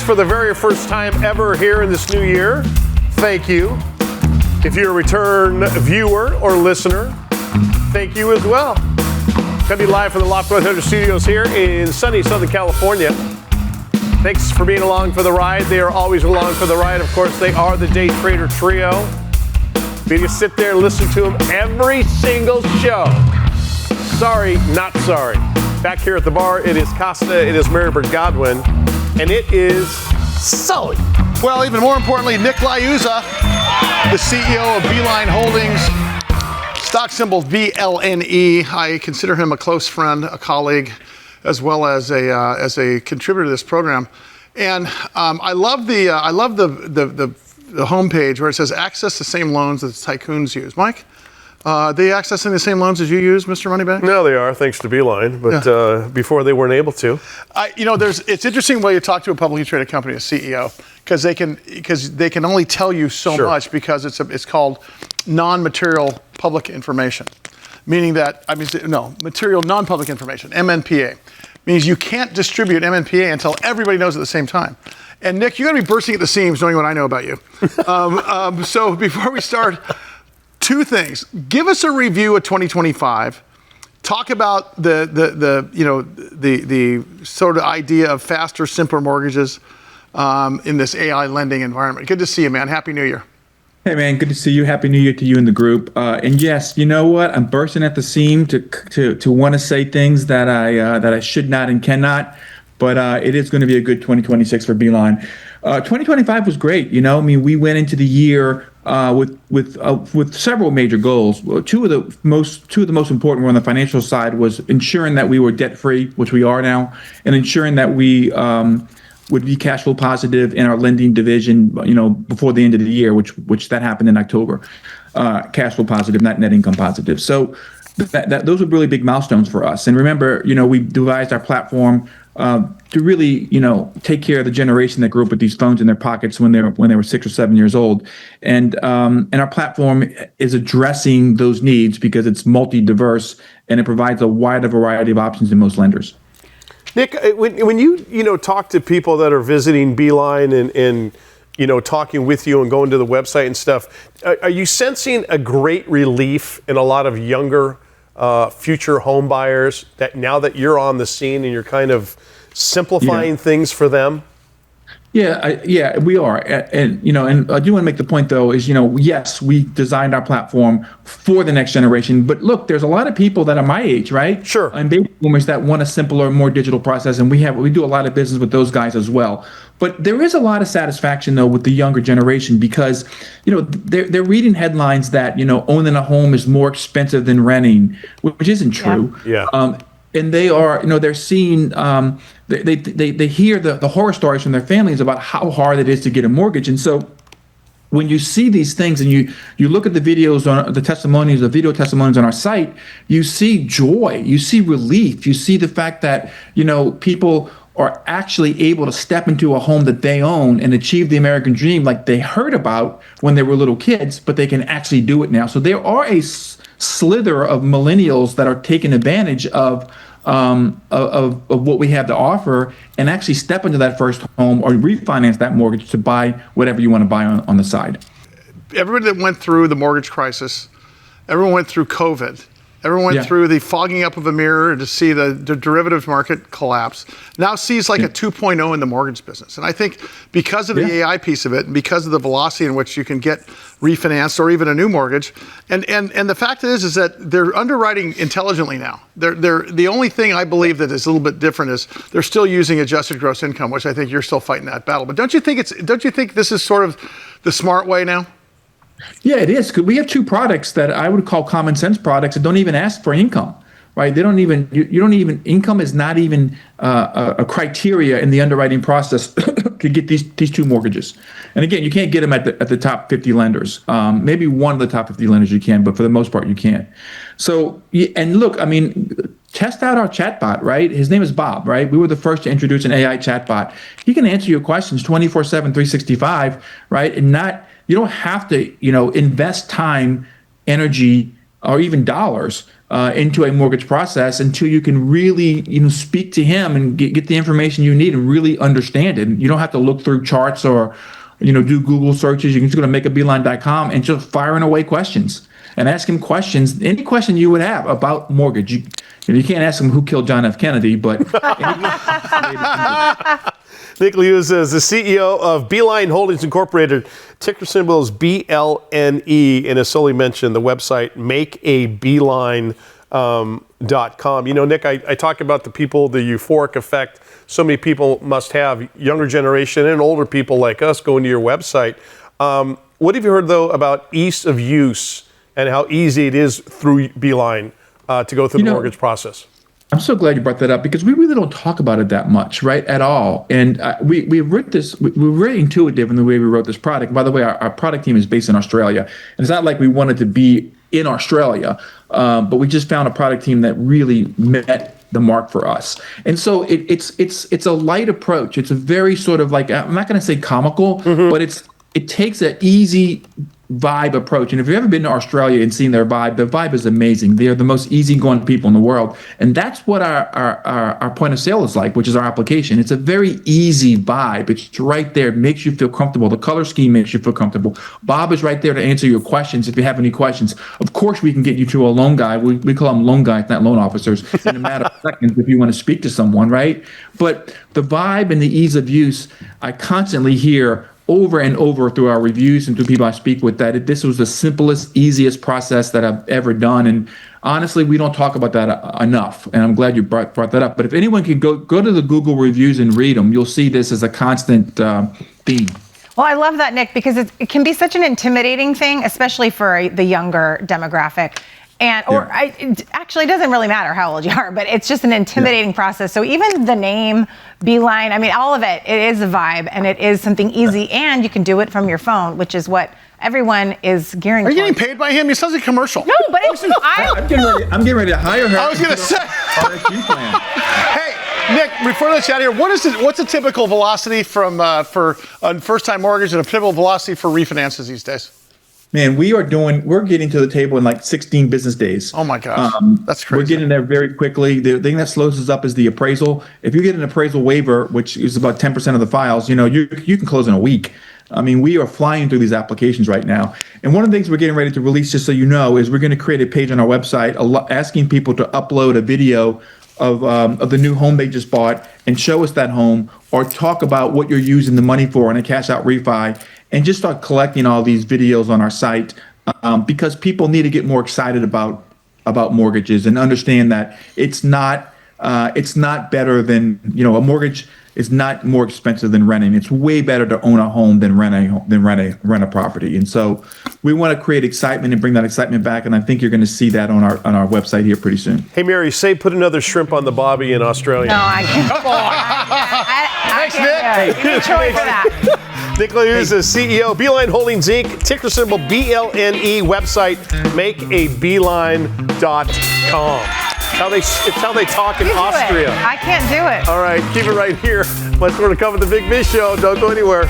for the very first time ever here in this new year, thank you. If you're a return viewer or listener, thank you as well. Coming live from the Loft 100 studios here in sunny Southern California. Thanks for being along for the ride. They are always along for the ride. Of course, they are the Day Trader Trio. You can sit there and listen to them every single show. Sorry, not sorry. Back here at the bar, it is Costa, it is Marybird Godwin, and it is Sully. Well, even more importantly, Nick Liuzza, the CEO of Beeline Holdings, stock symbol BLNE. I consider him a close friend, a colleague, as well as a contributor to this program. And I love the homepage where it says access the same loans that the tycoons use. Mike, are they accessing the same loans as you use, Mr. Moneybag? No, they are, thanks to Beeline, but before they weren't able to. It's interesting when you talk to a publicly traded company, a CEO, because they can only tell you so much because it's called non-material public information, meaning that material non-public information, MNPA, means you can't distribute MNPA until everybody knows at the same time. And Nick, you're going to be bursting at the seams knowing what I know about you. So before we start, two things. Give us a review of 2025. Talk about the sort of idea of faster, simpler mortgages in this AI lending environment. Good to see you, man. Happy New Year. Hey, man. Good to see you. Happy New Year to you and the group. And yes, you know what? I'm bursting at the seam to want to say things that I should not and cannot. But it is going to be a good 2026 for Beeline. 2025 was great. We went into the year with several major goals. Two of the most important were on the financial side was ensuring that we were debt free, which we are now, and ensuring that we would be cash flow positive in our lending division, before the end of the year, which that happened in October. Cash flow positive, not net income positive. So those were really big milestones for us. And remember, we devised our platform to really, take care of the generation that grew up with these phones in their pockets when they were 6 or 7 years old, and our platform is addressing those needs because it's multi-diverse and it provides a wider variety of options than most lenders. Nick, when you talk to people that are visiting Beeline and talking with you and going to the website and stuff, are you sensing a great relief in a lot of younger future home buyers that now that you're on the scene and you're kind of simplifying things for them? Yeah, we are. And I do want to make the point though is, yes, we designed our platform for the next generation, but look, there's a lot of people that are my age, right? Sure. And baby boomers that want a simpler, more digital process. And we do a lot of business with those guys as well. But there is a lot of satisfaction though with the younger generation because, they're reading headlines that, owning a home is more expensive than renting, which isn't true. Yeah. And they are, they're seeing, they hear the horror stories from their families about how hard it is to get a mortgage. And so when you see these things and you look at the videos on the video testimonies on our site, you see joy, you see relief, you see the fact that, people are actually able to step into a home that they own and achieve the American dream like they heard about when they were little kids, but they can actually do it now. So there are a slither of millennials that are taking advantage of what we have to offer and actually step into that first home or refinance that mortgage to buy whatever you want to buy on the side. Everybody that went through the mortgage crisis, everyone went through COVID, everyone went through the fogging up of a mirror to see the derivatives market collapse, now sees like a 2.0 in the mortgage business. And I think because of the AI piece of it and because of the velocity in which you can get refinanced or even a new mortgage, and the fact is that they're underwriting intelligently now. They're the only thing I believe that is a little bit different is they're still using adjusted gross income, which I think you're still fighting that battle. But don't you think this is sort of the smart way now? Yeah, it is. Because we have two products that I would call common sense products that don't even ask for income, right? They don't even, income is not even a criteria in the underwriting process to get these two mortgages. And again, you can't get them at the top 50 lenders. Maybe one of the top 50 lenders you can, but for the most part you can't. So, and look, test out our chatbot, right? His name is Bob, right? We were the first to introduce an AI chatbot. He can answer your questions 24/7, 365, right? And you don't have to, invest time, energy, or even dollars into a mortgage process until you can really, speak to him and get the information you need and really understand it. You don't have to look through charts or, do Google searches. You can just go to makeabeeline.com and just firing away questions and ask him questions, any question you would have about mortgage. You can't ask him who killed John F. Kennedy, but Nick Liuzza is the CEO of Beeline Holdings Incorporated. Ticker symbol is BLNE, and as Sully mentioned, the website makeabeeline.com. Nick, I talk about the people, the euphoric effect so many people must have, younger generation and older people like us going to your website. What have you heard, though, about ease of use and how easy it is through Beeline to go through the mortgage process? I'm so glad you brought that up because we really don't talk about it that much, right, at all. And we wrote this, we're very intuitive in the way we wrote this product. By the way, our product team is based in Australia. And it's not like we wanted to be in Australia, but we just found a product team that really met the mark for us. And so it's a light approach. It's a very sort of like, I'm not going to say comical, but it takes an easy vibe approach. And if you've ever been to Australia and seen their vibe, the vibe is amazing. They are the most easygoing people in the world. And that's what our point of sale is like, which is our application. It's a very easy vibe. It's right there. It makes you feel comfortable. The color scheme makes you feel comfortable. Bob is right there to answer your questions if you have any questions. Of course, we can get you to a loan guy. We call them loan guys, not loan officers, in a matter of seconds if you want to speak to someone, right? But the vibe and the ease of use, I constantly hear over and over through our reviews and through people I speak with that this was the simplest, easiest process that I've ever done. And honestly, we don't talk about that enough. And I'm glad you brought that up. But if anyone can go to the Google reviews and read them, you'll see this as a constant theme. Well, I love that, Nick, because it can be such an intimidating thing, especially for the younger demographic. It actually doesn't really matter how old you are, but it's just an intimidating process. So even the name Beeline, I mean, all of it is a vibe and it is something easy and you can do it from your phone, which is what everyone is gearing towards. Are you towards. getting paid by him? He sounds like a commercial. No, but it's, I'm getting ready to hire her. I was going to say. Plan. Hey, Nick, before I let you out of here, what's a typical velocity for a first-time mortgage and a typical velocity for refinances these days? Man, we're getting to the table in like 16 business days. Oh my gosh, that's crazy. We're getting there very quickly. The thing that slows us up is the appraisal. If you get an appraisal waiver, which is about 10% of the files, you can close in a week. I mean, we are flying through these applications right now. And one of the things we're getting ready to release, just so you know, is we're going to create a page on our website asking people to upload a video of the new home they just bought and show us that home, or talk about what you're using the money for in a cash out refi, and just start collecting all these videos on our site because people need to get more excited about mortgages and understand that it's not better than, a mortgage is not more expensive than renting. It's way better to own a home than rent a property. And so we want to create excitement and bring that excitement back. And I think you're going to see that on our website here pretty soon. Hey, Mary, put another shrimp on the Bobby in Australia. No, I can't. Come on. Thanks, Nick. Give me Troy for that. Nick Liuzza, CEO, Beeline Holdings, Inc., ticker symbol BLNE, website, makeabeeline.com. It's how they talk in Austria. I can't do it. All right, keep it right here. Much more to come with the Big Biz Show. Don't go anywhere.